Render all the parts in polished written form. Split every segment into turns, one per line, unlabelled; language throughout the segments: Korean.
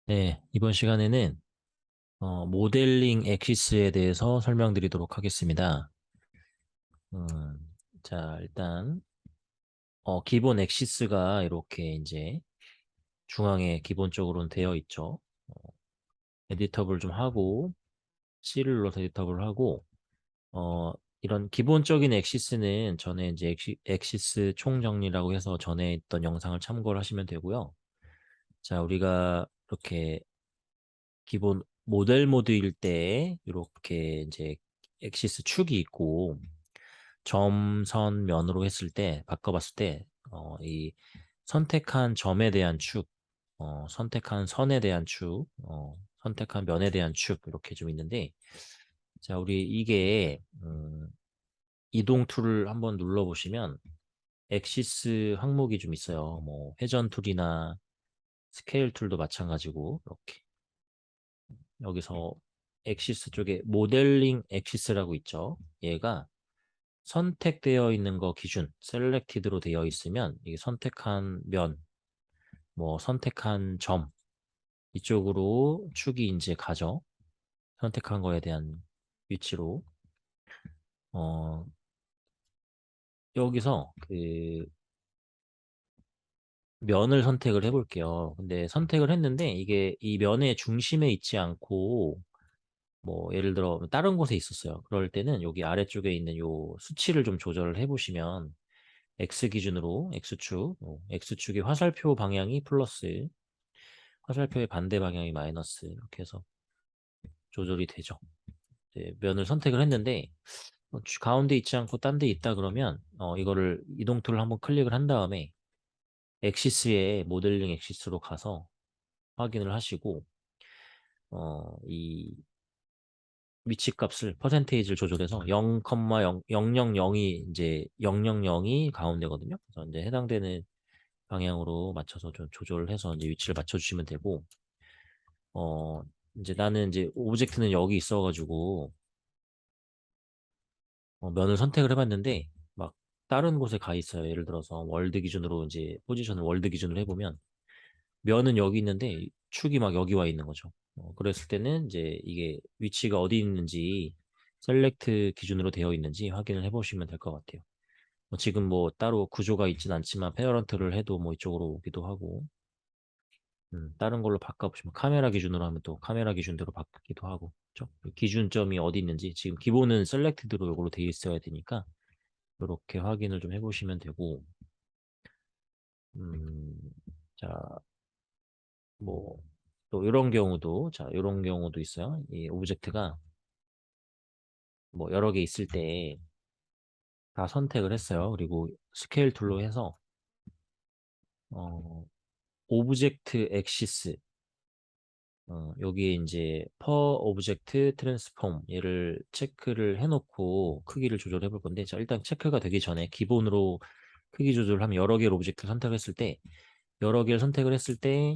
네, 이번 시간에는 모델링 엑시스에 대해서 설명드리도록 하겠습니다. 음, 자, 일단 기본 엑시스가 이렇게 이제 중앙에 기본적으로는 되어 있죠. 어, 에디터블 좀 하고 C를 눌러서 에디터블 하고 이런 기본적인 엑시스는 전에 이제 엑시스 총정리라고 해서 전에 있던 영상을 참고를 하시면 되고요. 자, 우리가 이렇게 기본 모델 모드일 때 이렇게 이제 엑시스 축이 있고 점, 선, 면으로 했을 때 바꿔봤을 때 이 선택한 점에 대한 축, 선택한 선에 대한 축, 선택한 면에 대한 축 이렇게 좀 있는데 자 우리 이게 이동 툴을 한번 눌러보시면 엑시스 항목이 좀 있어요. 뭐 회전 툴이나 스케일 툴도 마찬가지고 이렇게 여기서 엑시스 쪽에 모델링 엑시스라고 있죠. 얘가 선택되어 있는 거 기준, 셀렉티드로 되어 있으면 이게 선택한 면, 뭐 선택한 점 이쪽으로 축이 이제 가죠. 선택한 거에 대한 위치로. 어, 여기서 그 면을 선택을 해볼게요. 근데 선택을 했는데 이게 이 면의 중심에 있지 않고 뭐 예를 들어 다른 곳에 있었어요. 그럴 때는 여기 아래쪽에 있는 요 수치를 좀 조절을 해보시면 X 기준으로 X축, X축의 화살표 방향이 플러스, 화살표의 반대 방향이 마이너스 이렇게 해서 조절이 되죠. 이제 면을 선택을 했는데 가운데 있지 않고 딴 데 있다 그러면 이거를 이동 툴을 한번 클릭을 한 다음에 엑시스에 모델링 엑시스로 가서 확인을 하시고 이 위치 값을 퍼센테이지를 조절해서 0,000이 이제 000이 가운데거든요. 그래서 이제 해당되는 방향으로 맞춰서 좀 조절을 해서 이제 위치를 맞춰주시면 되고, 어, 이제 나는 이제 오브젝트는 여기 있어가지고, 면을 선택을 해봤는데, 막 다른 곳에 가 있어요. 예를 들어서 월드 기준으로 이제 포지션을 월드 기준으로 해보면, 면은 여기 있는데 축이 막 여기 와 있는 거죠. 그랬을 때는 이제 이게 위치가 어디 있는지, 셀렉트 기준으로 되어 있는지 확인을 해보시면 될 것 같아요. 지금 뭐 따로 구조가 있진 않지만 페어런트를 해도 뭐 이쪽으로 오기도 하고 다른 걸로 바꿔보시면 카메라 기준으로 하면 또 카메라 기준대로 바뀌기도 하고 그렇죠? 기준점이 어디 있는지 지금 기본은 셀렉티드로 이걸로 되어 있어야 되니까 이렇게 확인을 좀 해보시면 되고 음, 자, 뭐 또 이런 경우도 자, 이런 경우도 있어요. 이 오브젝트가 뭐 여러 개 있을 때 다 선택을 했어요. 그리고 스케일 툴로 해서 어, 오브젝트 엑시스 여기에 이제 per object transform 얘를 체크를 해놓고 크기를 조절해 볼 건데 자 일단 체크가 되기 전에 기본으로 크기 조절하면 여러 개의 오브젝트를 선택했을 때 여러 개를 선택을 했을 때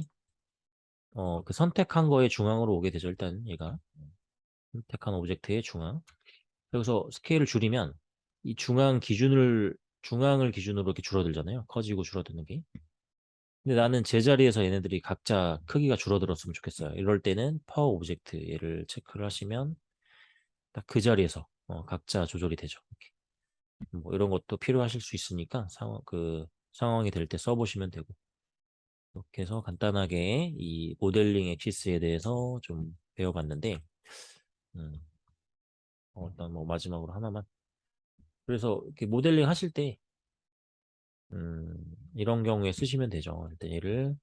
그 선택한 거의 중앙으로 오게 되죠. 일단 얘가 선택한 오브젝트의 중앙 여기서 스케일을 줄이면 이 중앙을 기준으로 이렇게 줄어들잖아요. 커지고 줄어드는 게 근데 나는 제자리에서 얘네들이 각자 크기가 줄어들었으면 좋겠어요. 이럴 때는 파워 오브젝트 얘를 체크를 하시면 딱 그 자리에서 각자 조절이 되죠. 이렇게. 뭐 이런 것도 필요하실 수 있으니까 상황이 될 때 써보시면 되고 이렇게 해서 간단하게 이 모델링 엑시스에 대해서 좀 배워봤는데 음, 일단 뭐 마지막으로 하나만 그래서 이렇게 모델링 하실 때 이런 경우에 쓰시면 되죠. 일단 얘를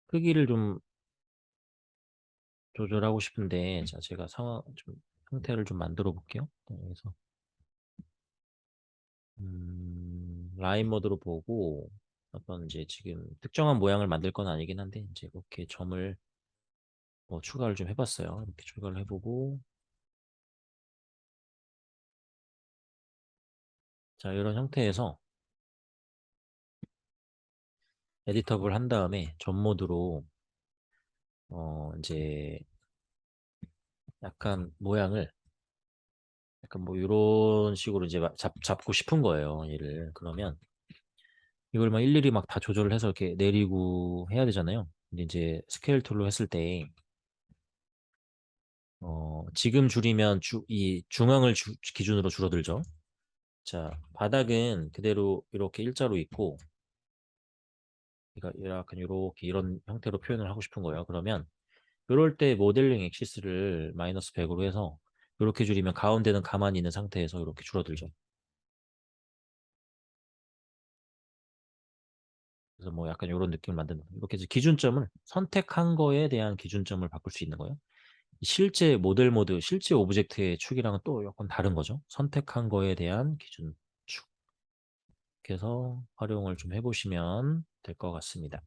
크기를 좀 조절하고 싶은데 자 제가 상황 좀 형태를 좀 만들어 볼게요. 그래서 라인 모드로 보고 어떤 이제 지금 특정한 모양을 만들 건 아니긴 한데 이제 이렇게 점을 뭐 추가를 좀 해봤어요. 이렇게 추가를 해보고 자 이런 형태에서 에디터블 한 다음에 점 모드로 이제 약간 모양을 약간 뭐 이런 식으로 이제 잡고 싶은 거예요. 얘를 그러면 이걸 막 일일이 막 다 조절을 해서 이렇게 내리고 해야 되잖아요. 근데 이제 스케일 툴로 했을 때 지금 줄이면 이 중앙을 기준으로 줄어들죠. 자, 바닥은 그대로 이렇게 일자로 있고, 그러니까 약간 이렇게 이런 형태로 표현을 하고 싶은 거예요. 그러면 이럴 때 모델링 엑시스를 마이너스 100으로 해서 이렇게 줄이면 가운데는 가만히 있는 상태에서 이렇게 줄어들죠. 그래서 뭐 약간 이런 느낌을 만드는 거예요. 이렇게 해서 기준점을 선택한 거에 대한 기준점을 바꿀 수 있는 거예요. 실제 모델 모드, 실제 오브젝트의 축이랑은 또 약간 다른 거죠. 선택한 거에 대한 기준 축. 그래서 활용을 좀 해보시면 될 것 같습니다.